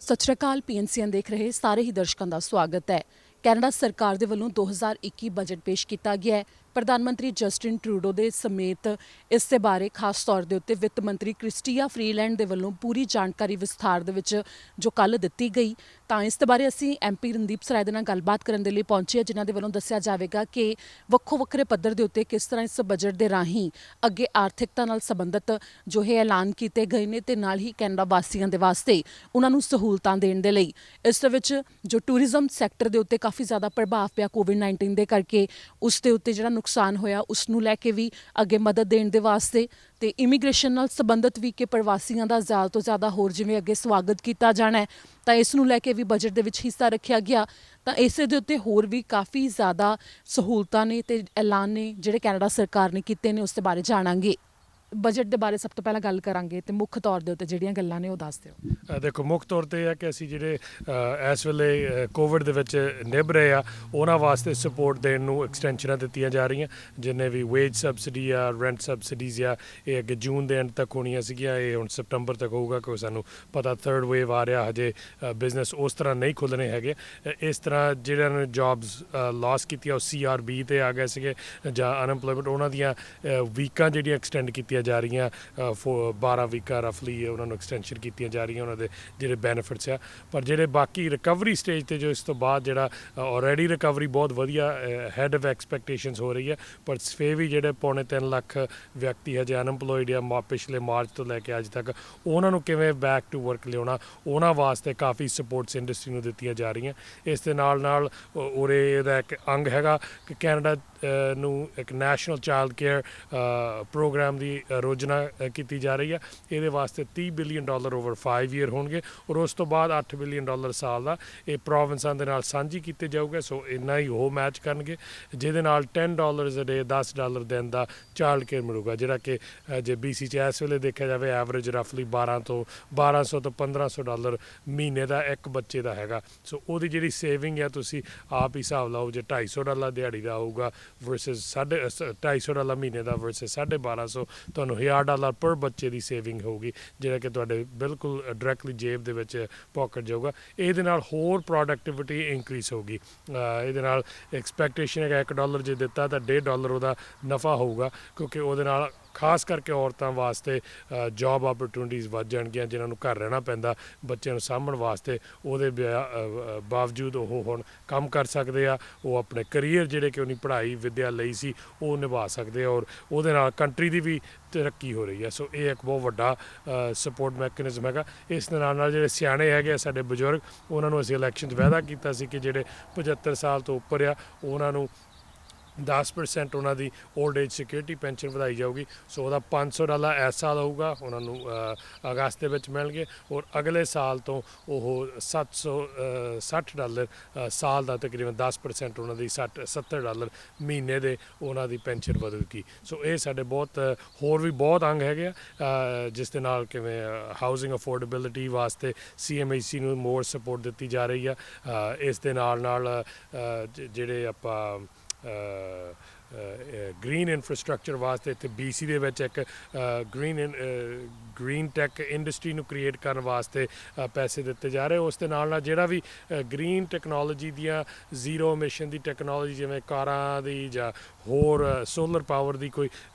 ਸਤਿ ਸ਼੍ਰੀ ਅਕਾਲ ਪੀਐਨਸੀਐਨ ਦੇਖ ਰਹੇ ਸਾਰੇ ਹੀ ਦਰਸ਼ਕਾਂ ਦਾ ਸਵਾਗਤ ਹੈ। ਕੈਨੇਡਾ ਸਰਕਾਰ ਦੇ ਵੱਲੋਂ 2021 ਬਜਟ ਪੇਸ਼ ਕੀਤਾ ਗਿਆ ਹੈ। ਪ੍ਰਧਾਨ ਮੰਤਰੀ ਜਸਟਿਨ ਟਰੂਡੋ ਦੇ ਸਮੇਤ ਇਸ ਦੇ ਬਾਰੇ ਖਾਸ ਤੌਰ ਦੇ ਉੱਤੇ ਵਿੱਤ ਮੰਤਰੀ ਕ੍ਰਿਸਟੀਆ ਫਰੀਲੈਂਡ ਦੇ ਵੱਲੋਂ ਪੂਰੀ ਜਾਣਕਾਰੀ ਵਿਸਥਾਰ ਦੇ ਵਿੱਚ ਜੋ ਕੱਲ੍ਹ ਦਿੱਤੀ ਗਈ, ਤਾਂ ਇਸ ਦੇ ਬਾਰੇ ਅਸੀਂ ਐਮਪੀ ਰਣਦੀਪ ਸਰਾਏ ਦੇ ਨਾਲ ਗੱਲਬਾਤ ਕਰਨ ਦੇ ਲਈ ਪਹੁੰਚੇ, ਜਿਨ੍ਹਾਂ ਦੇ ਵੱਲੋਂ ਦੱਸਿਆ ਜਾਵੇਗਾ ਕਿ ਵੱਖੋ ਵੱਖਰੇ ਪੱਧਰ ਦੇ ਉੱਤੇ ਕਿਸ ਤਰ੍ਹਾਂ ਇਸ ਬਜਟ ਦੇ ਰਾਹੀਂ ਅੱਗੇ ਆਰਥਿਕਤਾ ਨਾਲ ਸੰਬੰਧਿਤ ਜੋ ਇਹ ਐਲਾਨ ਕੀਤੇ ਗਏ ਨੇ ਤੇ ਨਾਲ ਹੀ ਕੈਨੇਡਾ ਵਾਸੀਆਂ ਦੇ ਵਾਸਤੇ ਉਹਨਾਂ ਨੂੰ ਸਹੂਲਤਾਂ ਦੇਣ ਦੇ ਲਈ ਇਸ ਦੇ ਵਿੱਚ ਜੋ ਟੂਰਿਜ਼ਮ ਸੈਕਟਰ ਦੇ ਉੱਤੇ ਕਾਫੀ ਜ਼ਿਆਦਾ ਪ੍ਰਭਾਵ ਪਿਆ ਕੋਵਿਡ-19 ਦੇ ਕਰਕੇ, ਉਸ ਦੇ ਉੱਤੇ ਜਿਹੜਾ ਨੁਕਸਾਨ ਹੋਇਆ ਉਸ ਨੂੰ ਲੈ ਕੇ ਵੀ ਅੱਗੇ ਮਦਦ ਦੇਣ ਦੇ ਵਾਸਤੇ ਤੇ ਇਮੀਗ੍ਰੇਸ਼ਨ ਨਾਲ ਸੰਬੰਧਿਤ ਵੀ ਕਿ ਪ੍ਰਵਾਸੀਆਂ ਦਾ ਜ਼ਿਆਦਾ ਤੋਂ ਜ਼ਿਆਦਾ ਹੋਰ ਜਿਵੇਂ ਅੱਗੇ ਸਵਾਗਤ ਕੀਤਾ ਜਾਣਾ ਹੈ, ਤਾਂ ਇਸ ਨੂੰ ਲੈ ਕੇ ਵੀ ਬਜਟ ਦੇ ਵਿੱਚ ਹਿੱਸਾ ਰੱਖਿਆ ਗਿਆ। ਤਾਂ ਇਸੇ ਦੇ ਉੱਤੇ ਹੋਰ ਵੀ ਕਾਫੀ ਜ਼ਿਆਦਾ ਸਹੂਲਤਾਂ ਨੇ ਤੇ ਐਲਾਨ ਨੇ ਜਿਹੜੇ ਕੈਨੇਡਾ ਸਰਕਾਰ ਨੇ ਕੀਤੇ ਨੇ, ਉਸ ਦੇ ਬਾਰੇ ਜਾਣਾਂਗੇ। ਬਜਟ ਦੇ ਬਾਰੇ ਸਭ ਤੋਂ ਪਹਿਲਾਂ ਗੱਲ ਕਰਾਂਗੇ ਤੇ ਮੁੱਖ ਤੌਰ ਦੇ ਉੱਤੇ ਜਿਹੜੀਆਂ ਗੱਲਾਂ ਨੇ ਉਹ ਦੱਸ ਦਿਓ। ਦੇਖੋ, ਮੁੱਖ ਤੌਰ 'ਤੇ ਇਹ ਹੈ ਕਿ ਅਸੀਂ ਜਿਹੜੇ ਇਸ ਵੇਲੇ ਕੋਵਿਡ ਦੇ ਵਿੱਚ ਨਿਭ ਰਹੇ ਆ ਉਹਨਾਂ ਵਾਸਤੇ ਸਪੋਰਟ ਦੇਣ ਨੂੰ ਐਕਸਟੈਂਸ਼ਨਾਂ ਦਿੱਤੀਆਂ ਜਾ ਰਹੀਆਂ। ਜਿੰਨੇ ਵੀ ਵੇਜ ਸਬਸਿਡੀ ਆ, ਰੈਂਟ ਸਬਸਿਡੀਜ਼ ਆ, ਇਹ ਅੱਗੇ ਜੂਨ ਦੇ ਐਂਡ ਤੱਕ ਹੋਣੀਆਂ ਸੀਗੀਆਂ, ਇਹ ਹੁਣ ਸਪਟੰਬਰ ਤੱਕ ਹੋਊਗਾ ਕਿਉਂਕਿ ਸਾਨੂੰ ਪਤਾ ਥਰਡ ਵੇਵ ਆ ਰਿਹਾ, ਹਜੇ ਬਿਜ਼ਨਸ ਉਸ ਤਰ੍ਹਾਂ ਨਹੀਂ ਖੁੱਲ੍ਹਣੇ ਹੈਗੇ। ਇਸ ਤਰ੍ਹਾਂ ਜਿਹੜਿਆਂ ਨੇ ਜੌਬਸ ਲਾਸ ਕੀਤੀਆਂ ਉਹ CRB 'ਤੇ ਆ ਗਏ ਸੀਗੇ ਜਾਂ ਅਨਐਮਪਲੋਇਮੈਂਟ, ਉਹਨਾਂ ਦੀਆਂ ਵੀਕਾਂ ਜਿਹੜੀਆਂ ਐਕਸਟੈਂਡ ਕੀਤੀਆਂ ਜਾ ਰਹੀਆਂ 12 ਵੀਕਾਂ ਰਫਲੀ ਉਹਨਾਂ ਨੂੰ ਐਕਸਟੈਂਸ਼ਨ ਕੀਤੀਆਂ ਜਾ ਰਹੀਆਂ, ਉਹਨਾਂ ਦੇ ਜਿਹੜੇ ਬੈਨੀਫਿਟਸ ਆ। ਪਰ ਜਿਹੜੇ ਬਾਕੀ ਰਿਕਵਰੀ ਸਟੇਜ 'ਤੇ ਜੋ ਇਸ ਤੋਂ ਬਾਅਦ ਜਿਹੜਾ ਆਲਰੇਡੀ ਰਿਕਵਰੀ ਬਹੁਤ ਵਧੀਆ ਹੈਡ ਆਫ ਐਕਸਪੈਕਟੇਸ਼ਨਸ ਹੋ ਰਹੀ ਹੈ, ਪਰ ਫੇਰ ਵੀ ਜਿਹੜੇ 3.25 ਲੱਖ ਵਿਅਕਤੀ ਹਜੇ ਅਨਐਮਪਲੋਇਡ ਆ ਪਿਛਲੇ ਮਾਰਚ ਤੋਂ ਲੈ ਕੇ ਅੱਜ ਤੱਕ, ਉਹਨਾਂ ਨੂੰ ਕਿਵੇਂ ਬੈਕ ਟੂ ਵਰਕ ਲਿਆਉਣਾ, ਉਹਨਾਂ ਵਾਸਤੇ ਕਾਫੀ ਸਪੋਰਟਸ ਇੰਡਸਟਰੀ ਨੂੰ ਦਿੱਤੀਆਂ ਜਾ ਰਹੀਆਂ। ਇਸ ਦੇ ਨਾਲ ਨਾਲ ਉਰੇ ਇਹਦਾ ਇੱਕ ਅੰਗ ਹੈਗਾ ਕਿ ਕੈਨੇਡਾ ਨੂੰ ਇੱਕ ਨੈਸ਼ਨਲ ਚਾਈਲਡ ਕੇਅਰ ਪ੍ਰੋਗਰਾਮ ਦੀ ਯੋਜਨਾ ਕੀਤੀ ਜਾ ਰਹੀ ਹੈ। ਇਹਦੇ ਵਾਸਤੇ $30 ਬਿਲੀਅਨ ਓਵਰ 5 ਈਅਰ ਹੋਣਗੇ ਔਰ ਉਸ ਤੋਂ ਬਾਅਦ $8 ਬਿਲੀਅਨ ਸਾਲ ਦਾ ਇਹ ਪ੍ਰੋਵਿੰਸਾਂ ਦੇ ਨਾਲ ਸਾਂਝੀ ਕੀਤੇ ਜਾਊਗੇ। ਸੋ ਇੰਨਾ ਹੀ ਉਹ ਮੈਚ ਕਰਨਗੇ, ਜਿਹਦੇ ਨਾਲ $10 ਡੇ $10 ਦਿਨ ਦਾ ਚਾਈਲਡ ਕੇਅਰ ਮਿਲੂਗਾ, ਜਿਹੜਾ ਕਿ ਜੇ BC 'ਚ ਇਸ ਵੇਲੇ ਦੇਖਿਆ ਜਾਵੇ ਐਵਰੇਜ ਰਫਲੀ $1200 ਤੋਂ $1500 ਮਹੀਨੇ ਦਾ ਇੱਕ ਬੱਚੇ ਦਾ ਹੈਗਾ। ਸੋ ਉਹਦੀ ਜਿਹੜੀ ਸੇਵਿੰਗ ਹੈ ਤੁਸੀਂ ਆਪ ਹੀ ਹਿਸਾਬ ਲਾਓ, ਜੇ $250 ਦਿਹਾੜੀ ਦਾ ਹੋਊਗਾ ਵਰਸਸ $250 ਮਹੀਨੇ ਦਾ ਵਰਸਸ $1250, ਤੁਹਾਨੂੰ $1000 ਪਰ ਬੱਚੇ ਦੀ ਸੇਵਿੰਗ ਹੋਊਗੀ, ਜਿਹੜਾ ਕਿ ਤੁਹਾਡੇ ਬਿਲਕੁਲ ਡਾਇਰੈਕਟਲੀ ਜੇਬ ਦੇ ਵਿੱਚ ਪੋਕਟ ਜਾਊਗਾ। ਇਹਦੇ ਨਾਲ ਹੋਰ ਪ੍ਰੋਡਕਟਿਵਿਟੀ ਇਨਕਰੀਜ਼ ਹੋਊਗੀ। ਇਹਦੇ ਨਾਲ ਐਕਸਪੈਕਟੇਸ਼ਨ ਹੈਗਾ $1 ਜੇ ਦਿੱਤਾ ਤਾਂ $1.5 ਉਹਦਾ ਨਫਾ ਹੋਊਗਾ, ਕਿਉਂਕਿ ਉਹਦੇ ਨਾਲ ਖਾਸ ਕਰਕੇ ਔਰਤਾਂ ਵਾਸਤੇ ਜੌਬ ਓਪਰਚੁਨਿਟੀਜ਼ ਵੱਧ ਜਾਣਗੀਆਂ, ਜਿਨ੍ਹਾਂ ਨੂੰ ਘਰ ਰਹਿਣਾ ਪੈਂਦਾ ਬੱਚਿਆਂ ਨੂੰ ਸਾਂਭਣ ਵਾਸਤੇ। ਉਹਦੇ ਬਾਵਜੂਦ ਉਹ ਹੁਣ ਕੰਮ ਕਰ ਸਕਦੇ ਆ, ਉਹ ਆਪਣੇ ਕਰੀਅਰ ਜਿਹੜੇ ਕਿ ਉਹਨੀ ਪੜ੍ਹਾਈ ਵਿੱਦਿਆ ਲਈ ਸੀ ਉਹ ਨਿਭਾ ਸਕਦੇ ਆ, ਔਰ ਉਹਦੇ ਨਾਲ ਕੰਟਰੀ ਦੀ ਵੀ ਤਰੱਕੀ ਹੋ ਰਹੀ ਹੈ। ਸੋ ਇਹ ਇੱਕ ਬਹੁਤ ਵੱਡਾ ਸਪੋਰਟ ਮੈਕੈਨਿਜ਼ਮ ਹੈਗਾ। ਇਸ ਦੇ ਨਾਲ ਨਾਲ ਜਿਹੜੇ ਸਿਆਣੇ ਹੈਗੇ ਆ ਸਾਡੇ ਬਜ਼ੁਰਗ, ਉਹਨਾਂ ਨੂੰ ਅਸੀਂ ਇਲੈਕਸ਼ਨ 'ਚ ਵਾਅਦਾ ਕੀਤਾ ਸੀ ਕਿ ਜਿਹੜੇ 75 ਸਾਲ ਤੋਂ ਉੱਪਰ ਆ ਉਹਨਾਂ ਨੂੰ 10% ਉਹਨਾਂ ਦੀ ਓਲਡ ਏਜ ਸਿਕਿਉਰਿਟੀ ਪੈਨਸ਼ਨ ਵਧਾਈ ਜਾਊਗੀ। ਸੋ ਉਹਦਾ $500 ਇਸ ਸਾਲ ਹੋਊਗਾ, ਉਹਨਾਂ ਨੂੰ ਅਗਸਤ ਦੇ ਵਿੱਚ ਮਿਲਣਗੇ, ਔਰ ਅਗਲੇ ਸਾਲ ਤੋਂ ਉਹ $760 ਸਾਲ ਦਾ, ਤਕਰੀਬਨ 10% ਉਹਨਾਂ ਦੀ $70 ਮਹੀਨੇ ਦੇ ਉਹਨਾਂ ਦੀ ਪੈਨਸ਼ਨ ਵਧੂਗੀ। ਸੋ ਇਹ ਸਾਡੇ ਬਹੁਤ ਹੋਰ ਵੀ ਬਹੁਤ ਅੰਗ ਹੈਗੇ ਆ, ਜਿਸ ਦੇ ਨਾਲ ਕਿਵੇਂ ਹਾਊਸਿੰਗ ਅਫੋਰਡੇਬਿਲਿਟੀ ਵਾਸਤੇ CMHC ਨੂੰ ਮੋਰ ਸਪੋਰਟ ਦਿੱਤੀ ਜਾ ਰਹੀ ਆ। ਇਸ ਦੇ ਨਾਲ ਨਾਲ ਜਿਹੜੇ ਆਪਾਂ ਗ੍ਰੀਨ ਇਨਫਰਾਸਟਰਕਚਰ ਵਾਸਤੇ ਇੱਥੇ BC ਦੇ ਵਿੱਚ ਇੱਕ ਗ੍ਰੀਨ ਟੈਕ ਇੰਡਸਟਰੀ ਨੂੰ ਕ੍ਰੀਏਟ ਕਰਨ ਵਾਸਤੇ ਪੈਸੇ ਦਿੱਤੇ ਜਾ ਰਹੇ। ਉਸ ਦੇ ਨਾਲ ਨਾਲ ਜਿਹੜਾ ਵੀ ਗ੍ਰੀਨ ਟੈਕਨੋਲੋਜੀ ਦੀਆਂ ਜ਼ੀਰੋ ਐਮਿਸ਼ਨ ਦੀ ਟੈਕਨੋਲੋਜੀ, ਜਿਵੇਂ ਕਾਰਾਂ ਦੀ ਜਾਂ ਹੋਰ ਸੋਲਰ ਪਾਵਰ ਦੀ ਕੋਈ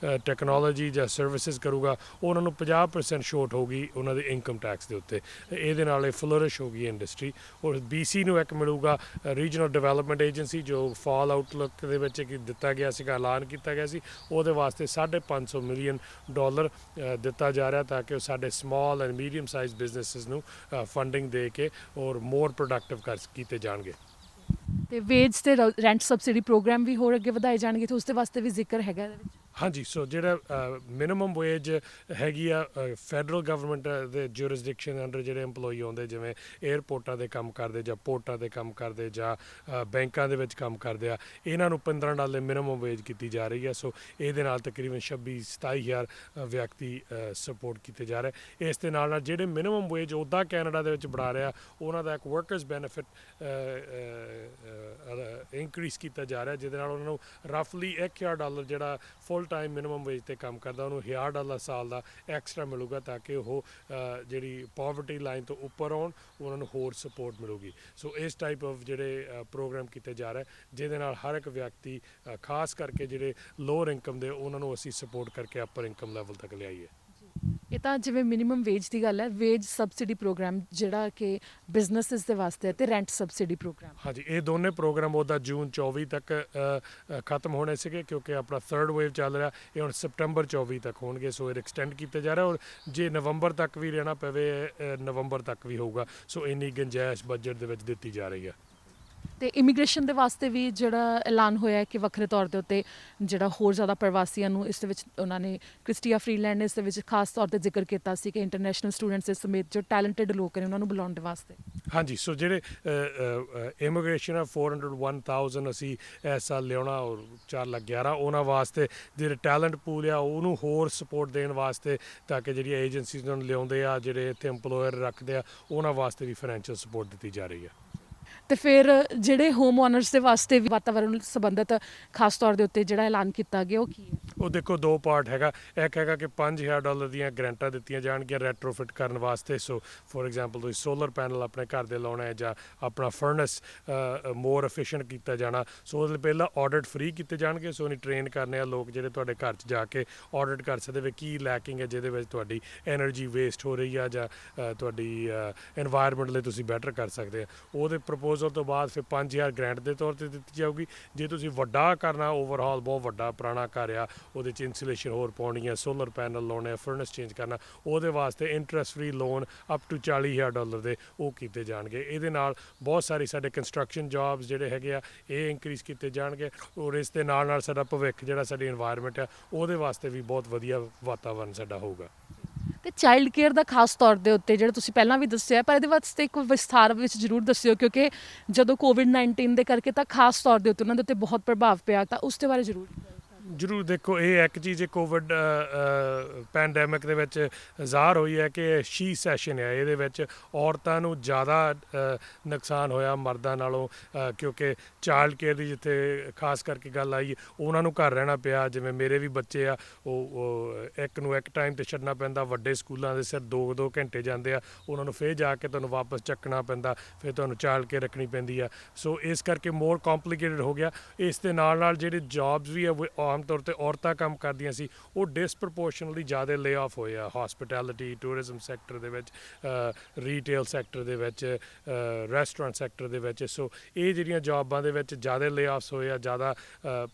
ਟੈਕਨੋਲੋਜੀ ਜਾਂ ਸਰਵਿਸਿਜ਼ ਕਰੂਗਾ, ਉਹਨਾਂ ਨੂੰ 50% ਛੋਟ ਹੋਊਗੀ ਉਹਨਾਂ ਦੇ ਇਨਕਮ ਟੈਕਸ ਦੇ ਉੱਤੇ। ਇਹਦੇ ਨਾਲ ਇਹ ਫਲੋਰਿਸ਼ ਹੋਊਗੀ ਇੰਡਸਟਰੀ। ਔਰ BC ਨੂੰ ਇੱਕ ਮਿਲੂਗਾ ਰੀਜਨਲ ਡਿਵੈਲਪਮੈਂਟ ਏਜੰਸੀ, ਜੋ ਫਾਲ ਆਊਟਲੁੱਕ ਦੇ ਵਿੱਚ ਦਿੱਤਾ ਗਿਆ ਸੀਗਾ, ਐਲਾਨ ਕੀਤਾ ਗਿਆ ਸੀ, ਉਹਦੇ ਵਾਸਤੇ $550 ਮਿਲੀਅਨ ਦਿੱਤਾ ਜਾ ਰਿਹਾ, ਤਾਂ ਕਿ ਉਹ ਸਾਡੇ small and medium size businesses ਨੂੰ ਫੰਡਿੰਗ ਦੇ ਕੇ ਔਰ ਮੋਰ ਪ੍ਰੋਡਕਟਿਵ ਕੀਤੇ ਜਾਣਗੇ। ਤੇ ਵੇਜ ਤੇ ਰੈਂਟ ਸਬਸਿਡੀ ਪ੍ਰੋਗਰਾਮ ਵੀ ਹੋਰ ਅੱਗੇ ਵਧਾਏ ਜਾਣਗੇ, ਤੇ ਉਸ ਦੇ ਵਾਸਤੇ ਵੀ ਜ਼ਿਕਰ ਹੈਗਾ ਇਹਦੇ ਵਿੱਚ। ਹਾਂਜੀ, ਸੋ ਜਿਹੜਾ ਮਿਨੀਮਮ ਵੇਜ ਹੈਗੀ ਆ ਫੈਡਰਲ ਗਵਰਨਮੈਂਟ ਦੇ ਜੂਰਿਸਡਿਕਸ਼ਨ ਅੰਡਰ ਜਿਹੜੇ EMPLOYEE ਆਉਂਦੇ, ਜਿਵੇਂ ਏਅਰਪੋਰਟਾਂ ਦੇ ਕੰਮ ਕਰਦੇ ਜਾਂ ਪੋਰਟਾਂ ਦੇ ਕੰਮ ਕਰਦੇ ਜਾਂ ਬੈਂਕਾਂ ਦੇ ਵਿੱਚ ਕੰਮ ਕਰਦੇ ਆ, ਇਹਨਾਂ ਨੂੰ $15 ਮਿਨੀਮਮ ਵੇਜ ਕੀਤੀ ਜਾ ਰਹੀ ਹੈ। ਸੋ ਇਹਦੇ ਨਾਲ ਤਕਰੀਬਨ 26-27 ਹਜ਼ਾਰ ਵਿਅਕਤੀ ਸਪੋਰਟ ਕੀਤੇ ਜਾ ਰਹੇ। ਇਸ ਦੇ ਨਾਲ ਨਾਲ ਜਿਹੜੇ ਮਿਨੀਮਮ ਵੇਜ ਉੱਦਾਂ ਕੈਨੇਡਾ ਦੇ ਵਿੱਚ ਬਣਾ ਰਿਹਾ, ਉਹਨਾਂ ਦਾ ਇੱਕ ਵਰਕਰਸ ਬੈਨੀਫਿਟ ਇੰਕਰੀਜ਼ ਕੀਤਾ ਜਾ ਰਿਹਾ, ਜਿਹਦੇ ਨਾਲ ਉਹਨਾਂ ਨੂੰ ਰਫਲੀ $1000 ਜਿਹੜਾ ਫੁੱਲ ਫੁੱਲ ਟਾਈਮ ਮਿਨੀਮਮ ਵੇਜ ਤੇ ਕੰਮ ਕਰਦਾ ਉਹਨੂੰ $1000 ਸਾਲ ਦਾ ਐਕਸਟਰਾ ਮਿਲੂਗਾ ਤਾਂ ਕਿ ਉਹ ਜਿਹੜੀ ਪਾਵਰਟੀ ਲਾਈਨ ਤੋਂ ਉੱਪਰ ਆਉਣ, ਉਹਨਾਂ ਨੂੰ ਹੋਰ ਸਪੋਰਟ ਮਿਲੂਗੀ। ਸੋ ਇਸ ਟਾਈਪ ਆਫ ਜਿਹੜੇ ਪ੍ਰੋਗਰਾਮ ਕੀਤੇ ਜਾ ਰਹੇ ਜਿਹਦੇ ਨਾਲ ਹਰ ਇੱਕ ਵਿਅਕਤੀ ਖਾਸ ਕਰਕੇ ਜਿਹੜੇ ਲੋਅਰ ਇਨਕਮ ਦੇ ਉਹਨਾਂ ਨੂੰ ਅਸੀਂ ਸਪੋਰਟ ਕਰਕੇ ਅਪਰ ਇਨਕਮ ਲੈਵਲ ਤੱਕ ਲਿਆਈਏ। ਇਹ ਤਾਂ ਜਿਵੇਂ ਮਿਨੀਮਮ ਵੇਜ ਦੀ ਗੱਲ ਹੈ, ਵੇਜ ਸਬਸਿਡੀ ਪ੍ਰੋਗਰਾਮ ਜਿਹੜਾ ਕਿ ਬਿਜ਼ਨੈਸਿਸ ਦੇ ਵਾਸਤੇ ਹੈ, ਤੇ ਰੈਂਟ ਸਬਸਿਡੀ ਪ੍ਰੋਗਰਾਮ। ਹਾਂਜੀ, ਇਹ ਦੋਨੇ ਪ੍ਰੋਗਰਾਮ ਉਹਦਾ ਜੂਨ 24 ਤੱਕ ਖਤਮ ਹੋਣੇ ਸੀਗੇ ਕਿਉਂਕਿ ਆਪਣਾ 3rd ਵੇਵ ਚੱਲ ਰਿਹਾ। ਇਹ ਹੁਣ ਸਪਟੰਬਰ 24 ਤੱਕ ਹੋਣਗੇ। ਸੋ ਇਹ ਐਕਸਟੈਂਡ ਕੀਤੇ ਜਾ ਰਿਹਾ ਔਰ ਜੇ ਨਵੰਬਰ ਤੱਕ ਵੀ ਰਹਿਣਾ ਪਵੇ ਨਵੰਬਰ ਤੱਕ ਵੀ ਹੋਊਗਾ। ਸੋ ਇੰਨੀ ਗੁੰਜਾਇਸ਼ ਬਜਟ ਦੇ ਵਿੱਚ ਦਿੱਤੀ ਜਾ ਰਹੀ ਹੈ। ਤੇ ਇਮੀਗ੍ਰੇਸ਼ਨ ਦੇ ਵਾਸਤੇ ਵੀ ਜਿਹੜਾ ਐਲਾਨ ਹੋਇਆ ਹੈ ਕਿ ਵੱਖਰੇ ਤੌਰ ਦੇ ਉੱਤੇ ਜਿਹੜਾ ਹੋਰ ਜ਼ਿਆਦਾ ਪ੍ਰਵਾਸੀਆਂ ਨੂੰ ਇਸ ਦੇ ਵਿੱਚ ਉਹਨਾਂ ਨੇ ਕ੍ਰਿਸਟੀਆ ਫਰੀਲੈਂਡ ਨੇ ਇਸ ਦੇ ਵਿੱਚ ਖਾਸ ਤੌਰ ਤੇ ਜ਼ਿਕਰ ਕੀਤਾ ਸੀ ਕਿ ਇੰਟਰਨੈਸ਼ਨਲ ਸਟੂਡੈਂਟਸ ਦੇ ਸਮੇਤ ਜੋ ਟੈਲੈਂਟਡ ਲੋਕ ਨੇ ਉਹਨਾਂ ਨੂੰ ਬੁਲਾਉਣ ਦੇ ਵਾਸਤੇ। ਹਾਂਜੀ, ਸੋ ਜਿਹੜੇ ਇਮੀਗ੍ਰੇਸ਼ਨ ਆ 401,000 ਅਸੀਂ ਇਸ ਸਾਲ ਲਿਆਉਣਾ ਔਰ 4,11,000 ਉਹਨਾਂ ਵਾਸਤੇ ਜਿਹੜੇ ਟੈਲੈਂਟ ਪੂਲ ਆ ਉਹਨੂੰ ਹੋਰ ਸਪੋਰਟ ਦੇਣ ਵਾਸਤੇ ਤਾਂ ਕਿ ਜਿਹੜੀਆਂ ਏਜੰਸੀਜ਼ ਨੂੰ ਲਿਆਉਂਦੇ ਆ ਜਿਹੜੇ ਇੱਥੇ ਇੰਪਲੋਇਰ ਰੱਖਦੇ ਆ ਉਹਨਾਂ ਵਾਸਤੇ ਵੀ ਫਾਈਨੈਂਸ਼ੀਅਲ ਸਪੋਰਟ ਦਿੱਤੀ ਜਾ ਰਹੀ ਹੈ। ਤੇ ਫਿਰ ਜਿਹੜੇ ਹੋਮ ਓਨਰਸ ਦੇ ਵਾਸਤੇ ਵੀ ਵਾਤਾਵਰਣ ਨਾਲ ਸੰਬੰਧਿਤ ਖਾਸ ਤੌਰ ਦੇ ਉੱਤੇ ਜਿਹੜਾ ਐਲਾਨ ਕੀਤਾ ਗਿਆ ਉਹ ਕੀ ਹੈ? ਉਹ ਦੇਖੋ ਦੋ ਪਾਰਟ ਹੈਗਾ। ਇੱਕ ਹੈਗਾ ਕਿ $5,000 ਦੀਆਂ ਗਰੰਟਾਂ ਦਿੱਤੀਆਂ ਜਾਣਗੀਆਂ ਰੈਟਰੋਫਿਟ ਕਰਨ ਵਾਸਤੇ। ਸੋ ਫੋਰ ਐਗਜ਼ਾਮਪਲ ਤੁਸੀਂ ਸੋਲਰ ਪੈਨਲ ਆਪਣੇ ਘਰ ਦੇ ਲਾਉਣਾ ਹੈ ਜਾਂ ਆਪਣਾ ਫਰਨਸ ਮੋਰ ਐਫੀਸ਼ੀਐਂਟ ਕੀਤਾ ਜਾਣਾ। ਸੋ ਉਹਦੇ ਲਈ ਪਹਿਲਾਂ ਆਡਿਟ ਫ੍ਰੀ ਕੀਤੇ ਜਾਣਗੇ। ਸੋ ਉਹਨੂੰ ਟ੍ਰੇਨ ਕਰਨੇ ਆ ਲੋਕ ਜਿਹੜੇ ਤੁਹਾਡੇ ਘਰ 'ਚ ਜਾ ਕੇ ਆਡਿਟ ਕਰ ਸਕਦੇ ਵੀ ਕੀ ਲੈਕਿੰਗ ਹੈ ਜਿਹਦੇ ਵਿੱਚ ਤੁਹਾਡੀ ਐਨਰਜੀ ਵੇਸਟ ਹੋ ਰਹੀ ਆ ਜਾਂ ਤੁਹਾਡੀ ਇਨਵਾਇਰਮੈਂਟ ਲਈ ਤੁਸੀਂ ਬੈਟਰ ਕਰ ਸਕਦੇ ਆ। ਉਹਦੇ ਪ੍ਰਪੋਜ਼ਲ ਤੋਂ ਬਾਅਦ ਫਿਰ 5,000 ਗ੍ਰਾਂਟ ਦੇ ਤੌਰ ਤੇ ਦਿੱਤੀ ਜਾਊਗੀ। ਜੇ ਤੁਸੀਂ ਵੱਡਾ ਕਰਨਾ ਓਵਰਹਾਲ ਬਹੁਤ ਵੱਡਾ ਪੁਰਾਣਾ ਘਰ ਆ ਉਹਦੇ 'ਚ ਇਨਸੂਲੇਸ਼ਨ ਹੋਰ ਪਾਉਣੀ ਹੈ, ਸੋਲਰ ਪੈਨਲ ਲਾਉਣੇ, ਫਰਨਸ ਚੇਂਜ ਕਰਨਾ, ਉਹਦੇ ਵਾਸਤੇ interest free loan up to $40,000 ਦੇ ਉਹ ਕੀਤੇ ਜਾਣਗੇ। ਇਹਦੇ ਨਾਲ ਬਹੁਤ ਸਾਰੀ ਸਾਡੇ ਕੰਸਟਰਕਸ਼ਨ ਜੌਬਸ ਜਿਹੜੇ ਹੈਗੇ ਆ ਇਹ ਇੰਕਰੀਜ਼ ਕੀਤੇ ਜਾਣਗੇ ਔਰ ਇਸ ਦੇ ਨਾਲ ਨਾਲ ਸਾਡਾ ਭਵਿੱਖ ਜਿਹੜਾ ਸਾਡੀ ਇਨਵਾਇਰਮੈਂਟ ਆ ਉਹਦੇ ਵਾਸਤੇ ਵੀ ਬਹੁਤ ਵਧੀਆ ਵਾਤਾਵਰਨ ਸਾਡਾ ਹੋਊਗਾ। ਤੇ ਚਾਈਲਡ ਕੇਅਰ ਦਾ ਖਾਸ ਤੌਰ ਦੇ ਉੱਤੇ ਜਿਹੜਾ ਤੁਸੀਂ ਪਹਿਲਾਂ ਵੀ ਦੱਸਿਆ ਪਰ ਇਹਦੇ ਵਾਸਤੇ ਇੱਕ ਵਿਸਥਾਰ ਵਿੱਚ ਜ਼ਰੂਰ ਦੱਸਿਓ ਕਿਉਂਕਿ ਜਦੋਂ ਕੋਵਿਡ-19 ਦੇ ਕਰਕੇ ਤਾਂ ਖਾਸ ਤੌਰ ਦੇ ਉੱਤੇ ਉਹਨਾਂ ਦੇ ਉੱਤੇ ਬਹੁਤ ਪ੍ਰਭਾਵ ਪਿਆ, ਤਾਂ ਉਸ ਦੇ ਬਾਰੇ ਜ਼ਰੂਰ ਦੇਖੋ ਇਹ ਇੱਕ ਚੀਜ਼ ਕੋਵਿਡ ਪੈਂਡੈਮਿਕ ਦੇ ਵਿੱਚ ਜ਼ਾਹਰ ਹੋਈ ਹੈ ਕਿ ਸ਼ੀ ਸੈਸ਼ਨ ਹੈ। ਇਹਦੇ ਵਿੱਚ ਔਰਤਾਂ ਨੂੰ ਜ਼ਿਆਦਾ ਨੁਕਸਾਨ ਹੋਇਆ ਮਰਦਾਂ ਨਾਲੋਂ ਕਿਉਂਕਿ ਚਾਈਲਡ ਕੇਅਰ ਦੀ ਜਿੱਥੇ ਖਾਸ ਕਰਕੇ ਗੱਲ ਆਈ ਉਹਨਾਂ ਨੂੰ ਘਰ ਰਹਿਣਾ ਪਿਆ। ਜਿਵੇਂ ਮੇਰੇ ਵੀ ਬੱਚੇ ਆ ਉਹ ਇੱਕ ਨੂੰ ਇੱਕ ਟਾਈਮ 'ਤੇ ਛੱਡਣਾ ਪੈਂਦਾ। ਵੱਡੇ ਸਕੂਲਾਂ ਦੇ ਸਿਰ 2-2 ਘੰਟੇ ਜਾਂਦੇ ਆ, ਉਹਨਾਂ ਨੂੰ ਫਿਰ ਜਾ ਕੇ ਤੁਹਾਨੂੰ ਵਾਪਸ ਚੱਕਣਾ ਪੈਂਦਾ, ਫਿਰ ਤੁਹਾਨੂੰ ਚਾਈਲਡ ਕੇਅਰ ਰੱਖਣੀ ਪੈਂਦੀ ਆ। ਸੋ ਇਸ ਕਰਕੇ ਮੋਰ ਕੰਪਲੀਕੇਟਡ ਹੋ ਗਿਆ। ਇਸ ਦੇ ਨਾਲ ਨਾਲ ਜਿਹੜੇ ਜੌਬਸ ਵੀ ਆ ਆਮ ਤੌਰ ਤੇ ਔਰਤਾਂ ਕੰਮ ਕਰਦੀਆਂ ਸੀ ਉਹ ਡਿਸਪ੍ਰੋਪੋਰਸ਼ਨਲੀ ਜ਼ਿਆਦਾ ਲੇ ਆਫ ਹੋਏ ਆ। ਹੌਸਪਿਟੈਲਿਟੀ ਟੂਰਿਜ਼ਮ ਸੈਕਟਰ ਦੇ ਵਿੱਚ, ਰੀਟੇਲ ਸੈਕਟਰ ਦੇ ਵਿੱਚ, ਰੈਸਟੋਰੈਂਟ ਸੈਕਟਰ ਦੇ ਵਿੱਚ। ਸੋ ਇਹ ਜਿਹੜੀਆਂ ਜੌਬਾਂ ਦੇ ਵਿੱਚ ਜ਼ਿਆਦਾ ਲੇ ਆਫਸ ਹੋਏ ਆ, ਜ਼ਿਆਦਾ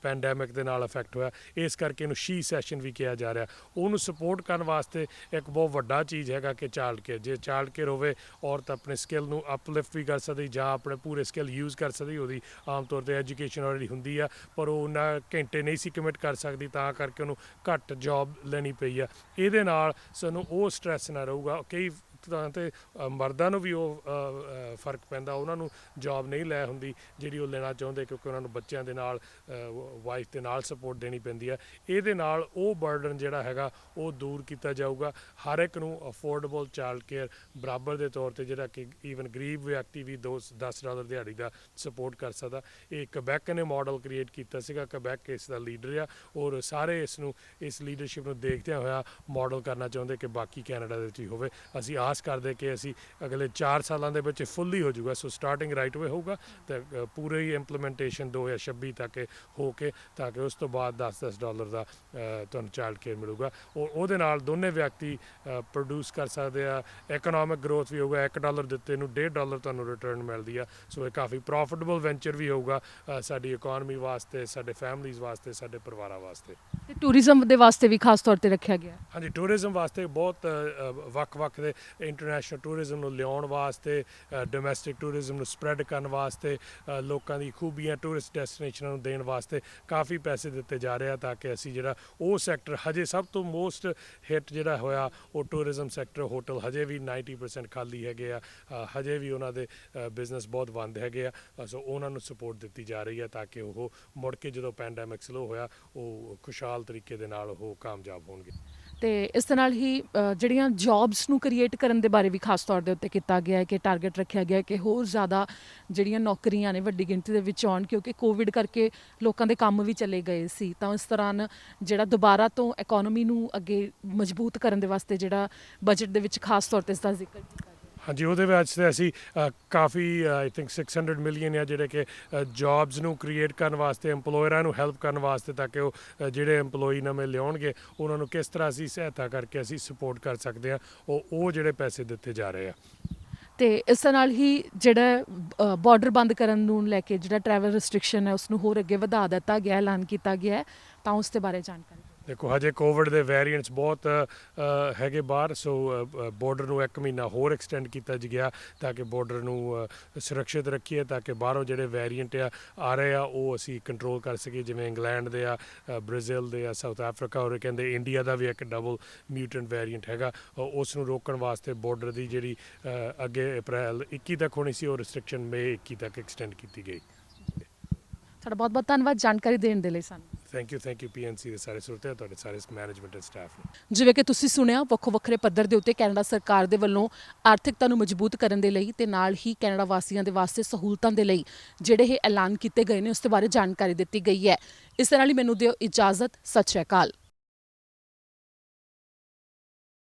ਪੈਂਡੈਮਿਕ ਦੇ ਨਾਲ ਇਫੈਕਟ ਹੋਇਆ। ਇਸ ਕਰਕੇ ਇਹਨੂੰ ਸ਼ੀ ਸੈਸ਼ਨ ਵੀ ਕਿਹਾ ਜਾ ਰਿਹਾ। ਉਹਨੂੰ ਸਪੋਰਟ ਕਰਨ ਵਾਸਤੇ ਇੱਕ ਬਹੁਤ ਵੱਡਾ ਚੀਜ਼ ਹੈਗਾ ਕਿ ਚਾਈਲਡ ਕੇਅਰ। ਜੇ ਚਾਈਲਡ ਕੇਅਰ ਹੋਵੇ ਔਰਤ ਆਪਣੇ ਸਕਿੱਲ ਨੂੰ ਅਪਲਿਫਟ ਵੀ ਕਰ ਸਕਦੀ ਜਾਂ ਆਪਣੇ ਪੂਰੇ ਸਕਿੱਲ ਯੂਜ਼ ਕਰ ਸਕਦੀ। ਉਹਦੀ ਆਮ ਤੌਰ ਤੇ ਐਜੂਕੇਸ਼ਨ ਆਲਰੇਡੀ ਹੁੰਦੀ ਆ ਪਰ ਉਹ ਉਹਨਾਂ ਘੰਟੇ ਨਹੀਂ ਸੀ ਕਮਿਟ ਕਰ ਸਕਦੀ ਤਾਂ ਕਰਕੇ ਉਹਨੂੰ ਘੱਟ ਜੌਬ ਲੈਣੀ ਪਈ ਆ। ਇਹਦੇ ਨਾਲ ਸਾਨੂੰ ਉਹ ਸਟ੍ਰੈਸ ਨਾ ਰਹੂਗਾ। ਕਈ ਤਾਂ ਤੇ ਮਰਦਾਂ ਨੂੰ ਵੀ ਉਹ ਫਰਕ ਪੈਂਦਾ, ਉਹਨਾਂ ਨੂੰ ਜੌਬ ਨਹੀਂ ਲੈ ਹੁੰਦੀ ਜਿਹੜੀ ਉਹ ਲੈਣਾ ਚਾਹੁੰਦੇ ਕਿਉਂਕਿ ਉਹਨਾਂ ਨੂੰ ਬੱਚਿਆਂ ਦੇ ਨਾਲ ਵਾਈਫ ਦੇ ਨਾਲ ਸਪੋਰਟ ਦੇਣੀ ਪੈਂਦੀ ਹੈ। ਇਹਦੇ ਨਾਲ ਉਹ ਬਰਡਨ ਜਿਹੜਾ ਹੈਗਾ ਉਹ ਦੂਰ ਕੀਤਾ ਜਾਊਗਾ। ਹਰ ਇੱਕ ਨੂੰ ਅਫੋਰਡੇਬਲ ਚਾਈਲਡ ਕੇਅਰ ਬਰਾਬਰ ਦੇ ਤੌਰ ਤੇ ਜਿਹੜਾ ਕਿ ਈਵਨ ਗਰੀਬ ਵਿਅਕਤੀ ਵੀ $10 ਦਿਹਾੜੀ ਦਾ ਸਪੋਰਟ ਕਰ ਸਕਦਾ। ਇਹ ਕਬੈਕ ਨੇ ਮਾਡਲ ਕ੍ਰੀਏਟ ਕੀਤਾ ਸੀਗਾ। ਕਬੈਕ ਇਸ ਦਾ ਲੀਡਰ ਆ ਔਰ ਸਾਰੇ ਇਸ ਲੀਡਰਸ਼ਿਪ ਨੂੰ ਦੇਖਦਿਆਂ ਹੋਇਆ ਮਾਡਲ ਕਰਨਾ ਚਾਹੁੰਦੇ ਕਿ ਬਾਕੀ ਕੈਨੇਡਾ ਦੇ ਵਿੱਚ ਹੀ ਹੋਵੇ। ਅਸੀਂ ਆਸ ਕਰਦੇ ਕਿ ਅਸੀਂ ਅਗਲੇ 4 ਸਾਲਾਂ ਦੇ ਵਿੱਚ ਫੁੱਲੀ ਹੋ ਜਾਊਗਾ। ਸੋ ਸਟਾਰਟਿੰਗ ਰਾਈਟ ਵੇ ਹੋਊਗਾ ਤੇ ਪੂਰੇ ਹੀ ਇੰਪਲੀਮੈਂਟੇਸ਼ਨ 2026 ਤੱਕ ਹੋ ਕੇ ਤਾਂ ਕਿ ਉਸ ਤੋਂ ਬਾਅਦ $10 ਦਾ ਤੁਹਾਨੂੰ ਚਾਈਲਡ ਕੇਅਰ ਮਿਲੂਗਾ ਔਰ ਉਹਦੇ ਨਾਲ ਦੋਨੇ ਵਿਅਕਤੀ ਪ੍ਰੋਡਿਊਸ ਕਰ ਸਕਦੇ ਆ। ਇਕਨੋਮਿਕ ਗਰੋਥ ਵੀ ਹੋਊਗਾ। $1 ਦਿੱਤੇ ਨੂੰ $1.5 ਤੁਹਾਨੂੰ ਰਿਟਰਨ ਮਿਲਦੀ ਆ। ਸੋ ਇਹ ਕਾਫੀ ਪ੍ਰੋਫਿਟੇਬਲ ਵੈਂਚਰ ਵੀ ਹੋਊਗਾ ਸਾਡੀ ਇਕੋਨਮੀ ਵਾਸਤੇ, ਸਾਡੇ ਫੈਮਲੀਜ਼ ਵਾਸਤੇ, ਸਾਡੇ ਪਰਿਵਾਰਾਂ ਵਾਸਤੇ। ਤੇ ਟੂਰਿਜ਼ਮ ਦੇ ਵਾਸਤੇ ਵੀ ਖਾਸ ਤੌਰ ਤੇ ਰੱਖਿਆ ਗਿਆ। ਹਾਂਜੀ, ਟੂਰਿਜ਼ਮ ਵਾਸਤੇ ਬਹੁਤ ਵੱਖ-ਵੱਖ ਦੇ ਇੰਟਰਨੈਸ਼ਨਲ ਟੂਰਿਜ਼ਮ ਨੂੰ ਲਿਆਉਣ ਵਾਸਤੇ, ਡੋਮੈਸਟਿਕ ਟੂਰਿਜ਼ਮ ਨੂੰ ਸਪਰੈਡ ਕਰਨ ਵਾਸਤੇ, ਲੋਕਾਂ ਦੀ ਖੂਬੀਆਂ ਟੂਰਿਸਟ ਡੈਸਟੀਨੇਸ਼ਨਾਂ ਨੂੰ ਦੇਣ ਵਾਸਤੇ ਕਾਫੀ ਪੈਸੇ ਦਿੱਤੇ ਜਾ ਰਹੇ ਆ ਤਾਂ ਕਿ ਅਸੀਂ ਜਿਹੜਾ ਉਹ ਸੈਕਟਰ ਹਜੇ ਸਭ ਤੋਂ ਮੋਸਟ ਹਿੱਟ ਜਿਹੜਾ ਹੋਇਆ ਉਹ ਟੂਰਿਜ਼ਮ ਸੈਕਟਰ। ਹੋਟਲ ਹਜੇ ਵੀ 90% ਖਾਲੀ ਹੈਗੇ ਆ, ਹਜੇ ਵੀ ਉਹਨਾਂ ਦੇ ਬਿਜ਼ਨਸ ਬਹੁਤ ਬੰਦ ਹੈਗੇ ਆ। ਸੋ ਉਹਨਾਂ ਨੂੰ ਸਪੋਰਟ ਦਿੱਤੀ ਜਾ ਰਹੀ ਹੈ ਤਾਂ ਕਿ ਉਹ ਮੁੜ ਕੇ ਜਦੋਂ ਪੈਂਡੈਮਿਕ ਸਲੋ ਹੋਇਆ ਉਹ ਖੁਸ਼ਹਾਲ ਤਰੀਕੇ ਦੇ ਨਾਲ ਉਹ ਕਾਮਯਾਬ ਹੋਣਗੇ। ਤੇ ਇਸ ਦੇ ਨਾਲ ਹੀ ਜਿਹੜੀਆਂ ਜੌਬਸ ਨੂੰ ਕ੍ਰੀਏਟ ਕਰਨ ਦੇ ਬਾਰੇ ਵੀ ਖਾਸ ਤੌਰ ਦੇ ਉੱਤੇ ਕੀਤਾ ਗਿਆ ਹੈ ਕਿ ਟਾਰਗੇਟ ਰੱਖਿਆ ਗਿਆ ਹੈ ਕਿ ਹੋਰ ਜ਼ਿਆਦਾ ਜਿਹੜੀਆਂ ਨੌਕਰੀਆਂ ਨੇ ਵੱਡੀ ਗਿਣਤੀ ਦੇ ਵਿੱਚ ਆਉਣ, ਕਿਉਂਕਿ ਕੋਵਿਡ ਕਰਕੇ ਲੋਕਾਂ ਦੇ ਕੰਮ ਵੀ ਚਲੇ ਗਏ ਸੀ। ਤਾਂ ਇਸ ਦੌਰਾਨ ਜਿਹੜਾ ਦੁਬਾਰਾ ਤੋਂ ਇਕਨੋਮੀ ਨੂੰ ਅੱਗੇ ਮਜ਼ਬੂਤ ਕਰਨ ਦੇ ਵਾਸਤੇ ਜਿਹੜਾ ਬਜਟ ਦੇ ਵਿੱਚ ਖਾਸ ਤੌਰ ਤੇ ਇਸ ਦਾ ਜ਼ਿਕਰ ਕੀਤਾ ਗਿਆ। ਹਾਂਜੀ, ਉਹਦੇ ਵਿੱਚ ਤੇ ਅਸੀਂ ਕਾਫੀ ਆਈ ਥਿੰਕ 600 ਮਿਲੀਅਨ ਆ ਜਿਹੜੇ ਕਿ ਜੌਬਸ ਨੂੰ ਕ੍ਰੀਏਟ ਕਰਨ ਵਾਸਤੇ, EMPLOYERਾਂ ਨੂੰ ਹੈਲਪ ਕਰਨ ਵਾਸਤੇ, ਤਾਂ ਕਿ ਉਹ ਜਿਹੜੇ EMPLOYE ਨਵੇਂ ਲਿਆਉਣਗੇ ਉਹਨਾਂ ਨੂੰ ਕਿਸ ਤਰ੍ਹਾਂ ਅਸੀਂ ਸਹਾਇਤਾ ਕਰਕੇ ਅਸੀਂ ਸਪੋਰਟ ਕਰ ਸਕਦੇ ਹਾਂ, ਉਹ ਜਿਹੜੇ ਪੈਸੇ ਦਿੱਤੇ ਜਾ ਰਹੇ ਆ। ਤੇ ਇਸ ਦੇ ਨਾਲ ਹੀ ਜਿਹੜਾ ਬਾਰਡਰ ਬੰਦ ਕਰਨ ਨੂੰ ਲੈ ਕੇ ਜਿਹੜਾ ਟਰੈਵਲ ਰਿਸਟ੍ਰਿਕਸ਼ਨ ਹੈ ਉਸ ਨੂੰ ਹੋਰ ਅੱਗੇ ਵਧਾ ਦਿੱਤਾ ਗਿਆ, ਐਲਾਨ ਕੀਤਾ ਗਿਆ ਹੈ, ਤਾਂ ਉਸ ਦੇ ਬਾਰੇ ਜਾਣਕਾਰੀ। ਦੇਖੋ, ਹਜੇ ਕੋਵਿਡ ਦੇ ਵੇਰੀਐਂਟਸ ਬਹੁਤ ਹੈਗੇ ਬਾਹਰ, ਸੋ ਬਾਰਡਰ ਨੂੰ 1 ਮਹੀਨਾ ਹੋਰ ਐਕਸਟੈਂਡ ਕੀਤਾ ਗਿਆ ਤਾਂ ਕਿ ਬਾਰਡਰ ਨੂੰ ਸੁਰੱਖਿਅਤ ਰੱਖੀਏ, ਤਾਂ ਕਿ ਬਾਹਰੋਂ ਜਿਹੜੇ ਵੇਰੀਐਂਟ ਆ ਰਹੇ ਆ ਉਹ ਅਸੀਂ ਕੰਟਰੋਲ ਕਰ ਸਕੀਏ। ਜਿਵੇਂ ਇੰਗਲੈਂਡ ਦੇ ਆ, ਬ੍ਰਾਜ਼ੀਲ ਦੇ ਆ, ਸਾਊਥ ਅਫਰੀਕਾ, ਔਰ ਕਹਿੰਦੇ ਇੰਡੀਆ ਦਾ ਵੀ ਇੱਕ ਡਬਲ ਮਿਊਟੈਂਟ ਵੇਰੀਐਂਟ ਹੈਗਾ, ਉਸ ਨੂੰ ਰੋਕਣ ਵਾਸਤੇ ਬਾਰਡਰ ਦੀ ਜਿਹੜੀ ਅੱਗੇ ਅਪ੍ਰੈਲ 21 ਤੱਕ ਹੋਣੀ ਸੀ, ਉਹ ਰਿਸਟ੍ਰਿਕਸ਼ਨ ਮਈ 21 ਤੱਕ ਐਕਸਟੈਂਡ ਕੀਤੀ ਗਈ। ਤੁਹਾਡਾ ਬਹੁਤ ਬਹੁਤ ਧੰਨਵਾਦ ਜਾਣਕਾਰੀ ਦੇਣ ਦੇ ਲਈ ਸਾਨੂੰ। ਥੈਂਕ ਯੂ PNC ਦੇ ਸਾਰੇ ਸਰੋਤਿਆਂ, ਤੁਹਾਡੇ ਸਾਰੇ ਮੈਨੇਜਮੈਂਟ ਅਤੇ ਸਟਾਫ ਨੂੰ। ਜਿਵੇਂ ਕਿ ਤੁਸੀਂ ਸੁਣਿਆ, ਵੱਖੋ ਵੱਖਰੇ ਪੱਧਰ ਦੇ ਉੱਤੇ ਕੈਨੇਡਾ ਸਰਕਾਰ ਦੇ ਵੱਲੋਂ ਆਰਥਿਕਤਾ ਨੂੰ ਮਜ਼ਬੂਤ ਕਰਨ ਦੇ ਲਈ ਤੇ ਨਾਲ ਹੀ ਕੈਨੇਡਾ ਵਾਸੀਆਂ ਦੇ ਵਾਸਤੇ ਸਹੂਲਤਾਂ ਦੇ ਲਈ ਜਿਹੜੇ ਇਹ ਐਲਾਨ ਕੀਤੇ ਗਏ ਨੇ ਉਸ ਦੇ ਬਾਰੇ ਜਾਣਕਾਰੀ ਦਿੱਤੀ ਗਈ ਹੈ। ਇਸ ਦੇ ਨਾਲ ਹੀ ਮੈਨੂੰ ਦਿਓ ਇਜਾਜ਼ਤ। ਸਤਿ ਸ਼੍ਰੀ ਅਕਾਲ।